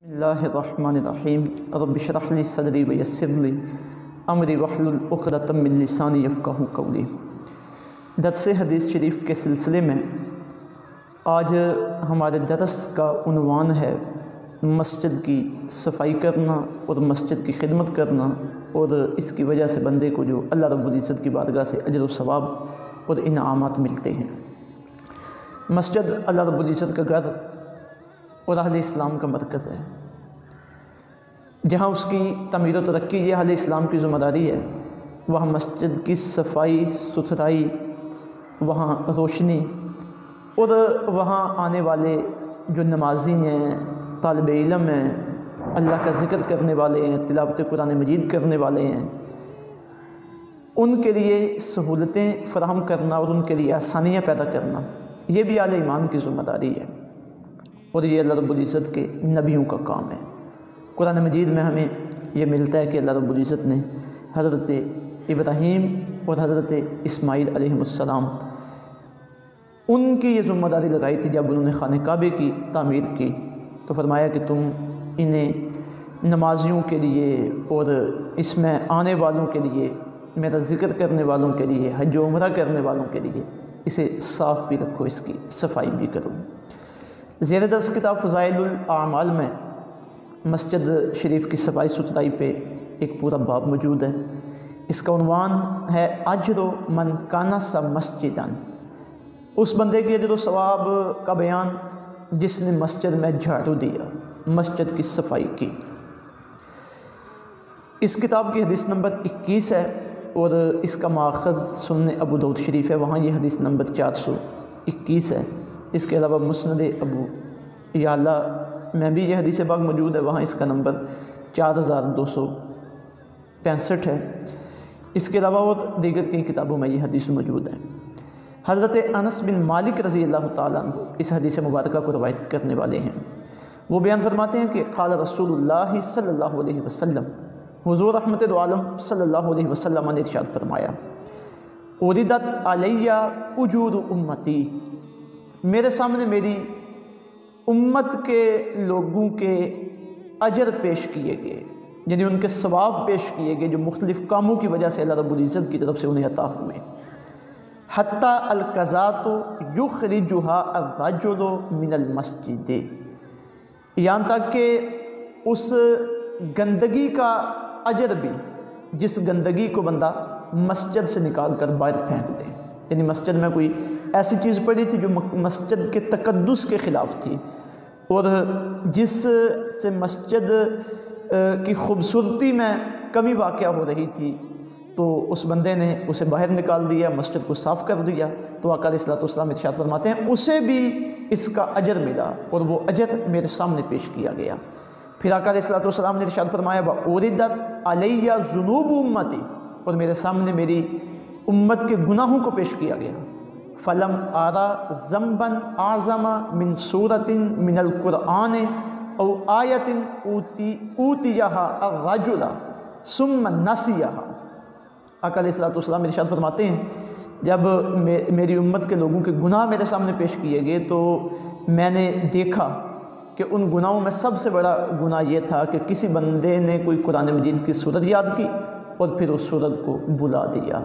اللہ الرحمن الرحیم رب اشرح لی صدری ویسر لی امری واحلل عقدۃ من لسانی یفقہوا قولی۔ درس حدیث شریف کے سلسلے میں آج ہمارے درس کا عنوان ہے مسجد کی صفائی کرنا اور مسجد کی خدمت کرنا، اور اس کی وجہ سے بندے کو جو اللہ رب العزت کی بارگاہ سے اجر و ثواب اور انعامات ملتے ہیں۔ مسجد اللہ رب العزت کا گھر اور اہل اسلام کا مرکز ہے، جہاں اس کی تعمیر و ترقی یہ اہل اسلام کی ذمہ داری ہے۔ وہاں مسجد کی صفائی ستھرائی، وہاں روشنی، اور وہاں آنے والے جو نمازی ہیں، طالب علم ہیں، اللہ کا ذکر کرنے والے ہیں، تلاوت قرآن مجید کرنے والے ہیں، ان کے لیے سہولتیں فراہم کرنا اور ان کے لیے آسانیاں پیدا کرنا، یہ بھی اہل ایمان کی ذمہ داری ہے، اور یہ اللہ رب العزت کے نبیوں کا کام ہے۔ قرآن مجید میں ہمیں یہ ملتا ہے کہ اللہ رب العزت نے حضرت ابراہیم اور حضرت اسماعیل علیہ السلام ان کی یہ ذمہ داری لگائی تھی جب انہوں نے خانہ کعبے کی تعمیر کی، تو فرمایا کہ تم انہیں نمازیوں کے لیے اور اس میں آنے والوں کے لیے، میرا ذکر کرنے والوں کے لیے، حج و عمرہ کرنے والوں کے لیے اسے صاف بھی رکھو، اس کی صفائی بھی کرو۔ زیر درس کتاب فضائل الاعمال میں مسجد شریف کی صفائی ستھرائی پہ ایک پورا باب موجود ہے۔ اس کا عنوان ہے اجر من کانس مسجدا، اس بندے کے اجر و ثواب کا بیان جس نے مسجد میں جھاڑو دیا، مسجد کی صفائی کی۔ اس کتاب کی حدیث نمبر 21 ہے، اور اس کا ماخذ سنن ابو داؤد شریف ہے، وہاں یہ حدیث نمبر 421 ہے۔ اس کے علاوہ مسند ابو یعلا میں بھی یہ حدیث پاک موجود ہے، وہاں اس کا نمبر 4265 ہے۔ اس کے علاوہ اور دیگر کئی کتابوں میں یہ حدیث موجود ہے۔ حضرت انس بن مالک رضی اللہ تعالیٰ عنہ اس حدیث مبارکہ کو روایت کرنے والے ہیں۔ وہ بیان فرماتے ہیں کہ قال رسول اللہ صلی اللہ علیہ وسلم، حضور رحمت عالم صلی اللہ علیہ وسلم نے ارشاد فرمایا، عرضت علی اجور امتی، میرے سامنے میری امت کے لوگوں کے اجر پیش کیے گئے، یعنی ان کے ثواب پیش کیے گئے جو مختلف کاموں کی وجہ سے اللہ رب العزت کی طرف سے انہیں عطا ہوئے۔ حتی القذات یخرجها الرجل من المسجد، یہاں تک کہ اس گندگی کا اجر بھی جس گندگی کو بندہ مسجد سے نکال کر باہر پھینک دے، یعنی مسجد میں کوئی ایسی چیز پڑی تھی جو مسجد کے تقدس کے خلاف تھی، اور جس سے مسجد کی خوبصورتی میں کمی واقع ہو رہی تھی، تو اس بندے نے اسے باہر نکال دیا، مسجد کو صاف کر دیا، تو آقا علیہ الصلوۃ والسلام ارشاد فرماتے ہیں اسے بھی اس کا اجر ملا، اور وہ اجر میرے سامنے پیش کیا گیا۔ پھر آقا علیہ الصلوۃ والسلام نے ارشاد فرمایا وَعُرِضَتْ عَلَيَّ ذُنُوبُ أُمَّتِي، اور میرے سامنے میری امت کے گناہوں کو پیش کیا گیا۔ فَلَمْ أَرَ ذَنْبًا أَعْظَمَ مِنْ سُورَةٍ مِنَ الْقُرْآنِ أَوْ آيَةٍ أُوتِيَهَا الرَّجُلَ ثُمَّ نَسِيَهَا۔ آقا علیہ الصلوۃ ارشاد فرماتے ہیں جب میری امت کے لوگوں کے گناہ میرے سامنے پیش کیے گئے تو میں نے دیکھا کہ ان گناہوں میں سب سے بڑا گناہ یہ تھا کہ کسی بندے نے کوئی قرآن مجید کی سورت یاد کی اور پھر اس سورت کو بھلا دیا،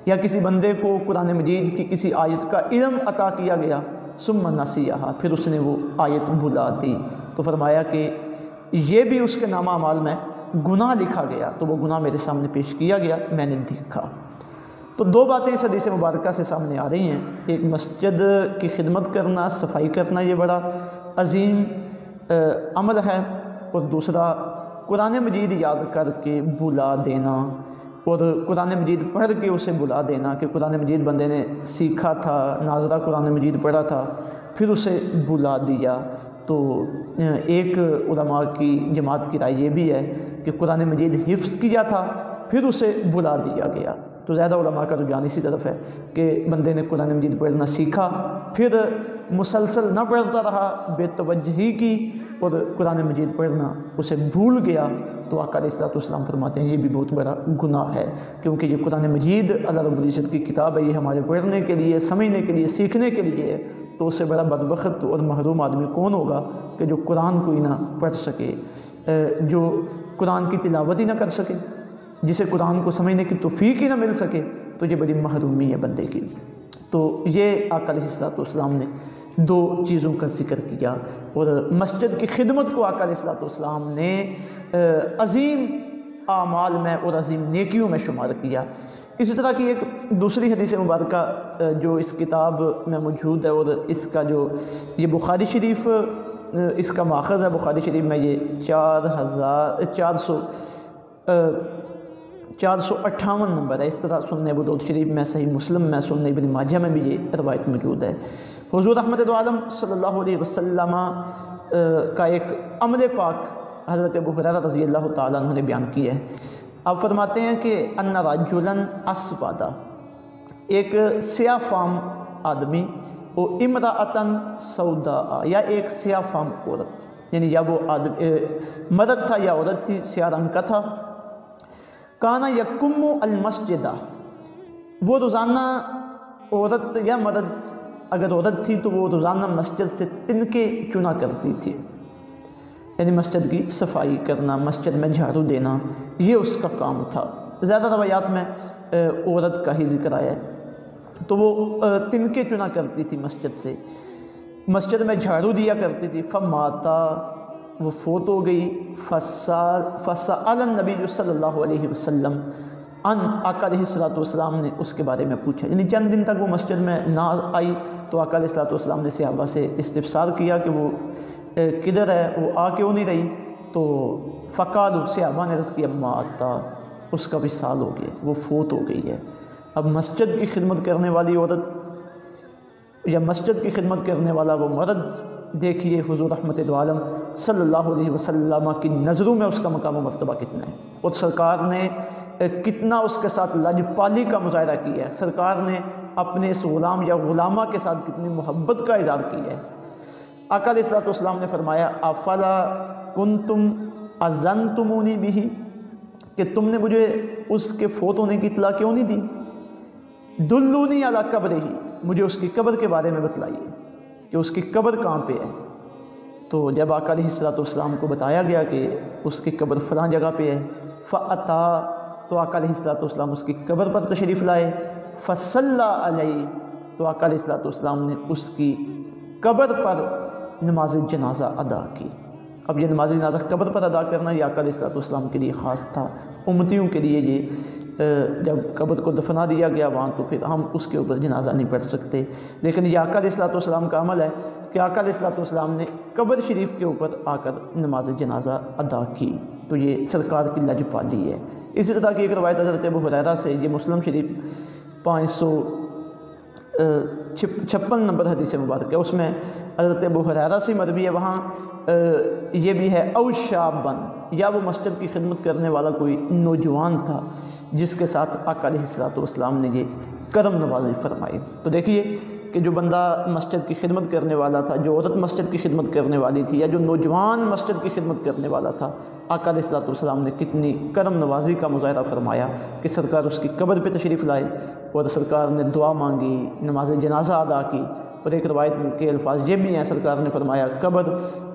یا کسی بندے کو قرآن مجید کی کسی آیت کا علم عطا کیا گیا، ثم نسیہا، پھر اس نے وہ آیت بھلا دی، تو فرمایا کہ یہ بھی اس کے نامہ اعمال میں گناہ لکھا گیا، تو وہ گناہ میرے سامنے پیش کیا گیا، میں نے دیکھا۔ تو دو باتیں اس حدیث مبارکہ سے سامنے آ رہی ہیں، ایک مسجد کی خدمت کرنا، صفائی کرنا، یہ بڑا عظیم عمل ہے، اور دوسرا قرآن مجید یاد کر کے بھلا دینا، اور قرآن مجید پڑھ کے اسے بھلا دینا کہ قرآن مجید بندے نے سیکھا تھا، ناظرہ قرآن مجید پڑھا تھا، پھر اسے بھلا دیا۔ تو ایک علماء کی جماعت کی رائے یہ بھی ہے کہ قرآن مجید حفظ کیا تھا پھر اسے بھلا دیا گیا، تو زیادہ علماء کا رجحان اسی طرف ہے کہ بندے نے قرآن مجید پڑھنا سیکھا، پھر مسلسل نہ پڑھتا رہا، بے توجہی کی اور قرآن مجید پڑھنا اسے بھول گیا، تو آقا علیہ الصلوۃ والسلام فرماتے ہیں یہ بھی بہت بڑا گناہ ہے، کیونکہ یہ قرآن مجید اللہ رب العزت کی کتاب ہے، یہ ہمارے پڑھنے کے لیے، سمجھنے کے لیے، سیکھنے کے لیے ہے، تو اس سے بڑا بدبخت اور محروم آدمی کون ہوگا کہ جو قرآن کو ہی نہ پڑھ سکے، جو قرآن کی تلاوت ہی نہ کر سکے، جسے قرآن کو سمجھنے کی توفیق ہی نہ مل سکے، تو یہ بڑی محرومی ہے بندے کی۔ تو یہ آقا علیہ الصلوۃ والسلام نے دو چیزوں کا ذکر کیا، اور مسجد کی خدمت کو آقا علیہ الصلوۃ والسلام نے عظیم اعمال میں اور عظیم نیکیوں میں شمار کیا۔ اسی طرح کی ایک دوسری حدیث مبارکہ جو اس کتاب میں موجود ہے، اور اس کا جو یہ بخاری شریف اس کا ماخذ ہے، بخاری شریف میں یہ 458 نمبر ہے۔ اس طرح سنن ابو داؤد شریف میں، صحیح مسلم میں، سنن ابن ماجہ میں بھی یہ روایت موجود ہے۔ حضور رحمت دو عالم صلی اللہ علیہ وسلم کا ایک عمل پاک حضرت ابو ہریرہ رضی اللہ تعالیٰ عنہ نے بیان کیا ہے۔ آپ فرماتے ہیں کہ ان رجلا اسودا، ایک سیاہ فام آدمی، او امرأۃ سوداء، یا ایک سیاہ فام عورت، یعنی یا وہ مرد تھا یا عورت تھی، سیاہ رنگ کا تھا۔ کانا یقم المسجد، وہ روزانہ عورت یا مرد، اگر عورت تھی تو وہ روزانہ مسجد سے تنکے چنا کرتی تھی، یعنی مسجد کی صفائی کرنا، مسجد میں جھاڑو دینا، یہ اس کا کام تھا۔ زیادہ روایات میں عورت کا ہی ذکر آیا ہے۔ تو وہ تنکے چنا کرتی تھی مسجد سے، مسجد میں جھاڑو دیا کرتی تھی۔ فماتا، وہ فوت ہو گئی۔ فسأل النبی صلی اللہ علیہ وسلم ان، آقا علیہ الصلوۃ والسلام نے اس کے بارے میں پوچھا، یعنی چند دن تک وہ مسجد میں نہ آئی، تو آقا علیہ الصلوۃ والسلام نے صحابہ سے استفسار کیا کہ وہ کدھر ہے، وہ آ کیوں نہیں رہی؟ تو فقالوا، صحابہ نے عرض کیا، ماتا، اس کا وصال ہو گیا، وہ فوت ہو گئی ہے۔ اب مسجد کی خدمت کرنے والی عورت یا مسجد کی خدمت کرنے والا وہ مرد، دیکھیے حضور رحمت دو عالم صلی اللہ علیہ وسلم کی نظروں میں اس کا مقام و مرتبہ کتنا ہے، اور سرکار نے کتنا اس کے ساتھ لاجپالی کا مظاہرہ کیا ہے، سرکار نے اپنے اس غلام یا غلامہ کے ساتھ کتنی محبت کا اظہار کیا ہے۔ آقا علیہ الصلوۃ والسلام نے فرمایا، افلا کنتم اذنتمونی بہ، کہ تم نے مجھے اس کے فوت ہونے کی اطلاع کیوں نہیں دی؟ دلونی علی قبرہ، مجھے اس کی قبر کے بارے میں بتلائیے کہ اس کی قبر کہاں پہ ہے۔ تو جب آقا علیہ الصلوۃ والسلام کو بتایا گیا کہ اس کی قبر فلاں جگہ پہ ہے، فاتا، تو آقا علیہ الصلوۃ والسلام اس کی قبر پر تشریف لائے۔ فصلی علیہ، تو آقا علیہ الصلوۃ والسلام نے اس کی قبر پر نماز جنازہ ادا کی۔ اب یہ نماز جنازہ قبر پر ادا کرنا یہ آقا علیہ الصلوۃ والسلام کے لیے خاص تھا، امتیوں کے لیے یہ جب قبر کو دفنا دیا گیا وہاں، تو پھر ہم اس کے اوپر جنازہ نہیں پڑھ سکتے، لیکن یہ آقا علیہ الصلوۃ والسلام کا عمل ہے کہ آقا علیہ الصلوۃ والسلام نے قبر شریف کے اوپر آ کر نماز جنازہ ادا کی، تو یہ سرکار کی لاجپالی ہے۔ اسی طرح کی ایک روایت حضرت ابو ہریرہ سے، یہ مسلم شریف 556 نمبر حدیث مبارک ہے، اس میں حضرت ابو ہریرہ سے مروی ہے، وہاں یہ بھی ہے، او شابن، یا وہ مسجد کی خدمت کرنے والا کوئی نوجوان تھا جس کے ساتھ آقا علیہ الصلوۃ والسلام نے یہ کرم نوازی فرمائی۔ تو دیکھیے کہ جو بندہ مسجد کی خدمت کرنے والا تھا، جو عورت مسجد کی خدمت کرنے والی تھی، یا جو نوجوان مسجد کی خدمت کرنے والا تھا، آقا علیہ الصلوۃ والسلام نے کتنی کرم نوازی کا مظاہرہ فرمایا کہ سرکار اس کی قبر پہ تشریف لائے، اور سرکار نے دعا مانگی، نماز جنازہ ادا کی۔ اور ایک روایت کے الفاظ یہ بھی ہیں، سرکار نے فرمایا، قبر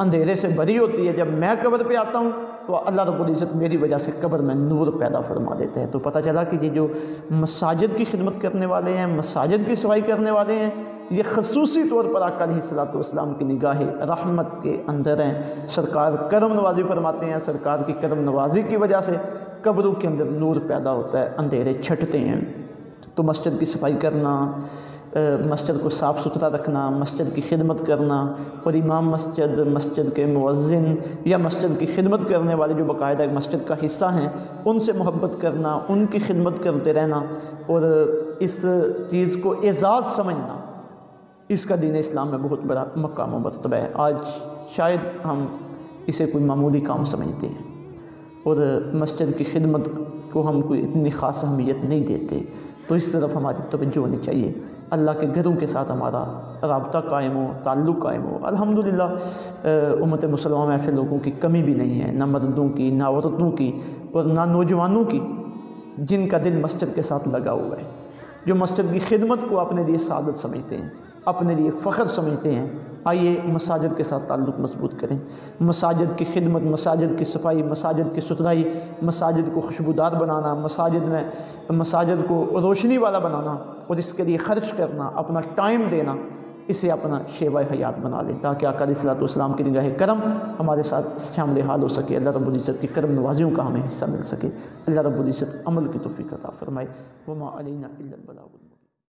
اندھیرے سے بھری ہوتی ہے، جب میں قبر پہ آتا ہوں تو اللہ رب العزت میری وجہ سے قبر میں نور پیدا فرما دیتے ہیں۔ تو پتہ چلا کہ یہ جو مساجد کی خدمت کرنے والے ہیں، مساجد کی صفائی کرنے والے ہیں، یہ خصوصی طور پر آقا علیہ الصلوۃ والسلام کی نگاہ رحمت کے اندر ہیں۔ سرکار کرم نوازی فرماتے ہیں، سرکار کی کرم نوازی کی وجہ سے قبروں کے اندر نور پیدا ہوتا ہے، اندھیرے چھٹتے ہیں۔ تو مسجد کی صفائی کرنا، مسجد کو صاف ستھرا رکھنا، مسجد کی خدمت کرنا، اور امام مسجد، مسجد کے مؤذن یا مسجد کی خدمت کرنے والے جو باقاعدہ مسجد کا حصہ ہیں، ان سے محبت کرنا، ان کی خدمت کرتے رہنا، اور اس چیز کو اعزاز سمجھنا، اس کا دین اسلام میں بہت بڑا مقام و مرتبہ ہے۔ آج شاید ہم اسے کوئی معمولی کام سمجھتے ہیں، اور مسجد کی خدمت کو ہم کوئی اتنی خاص اہمیت نہیں دیتے، تو اس طرف ہماری توجہ ہونی چاہیے۔ اللہ کے گھروں کے ساتھ ہمارا رابطہ قائم ہو، تعلق قائم ہو۔ الحمدللہ امت مسلمہ میں ایسے لوگوں کی کمی بھی نہیں ہے، نہ مردوں کی، نہ عورتوں کی، اور نہ نوجوانوں کی، جن کا دل مسجد کے ساتھ لگا ہوا ہے، جو مسجد کی خدمت کو اپنے لیے سعادت سمجھتے ہیں۔ اپنے لیے فخر سمجھتے ہیں، آئیے مساجد کے ساتھ تعلق مضبوط کریں، مساجد کی خدمت، مساجد کی صفائی، مساجد کی ستھرائی، مساجد کو خوشبودار بنانا، مساجد کو روشنی والا بنانا اور اس کے لیے خرچ کرنا، اپنا ٹائم دینا، اسے اپنا شیوہ حیات بنا لیں تاکہ آقا علیہ الصلوۃ والسلام کی نگاہ کرم ہمارے ساتھ شامل حال ہو سکے۔ اللہ رب العزت کی کرم نوازیوں کا ہمیں حصہ مل سکے۔ اللہ رب العزت عمل کی توفیق عطا فرمائے۔ وما علینا الا البلاغ۔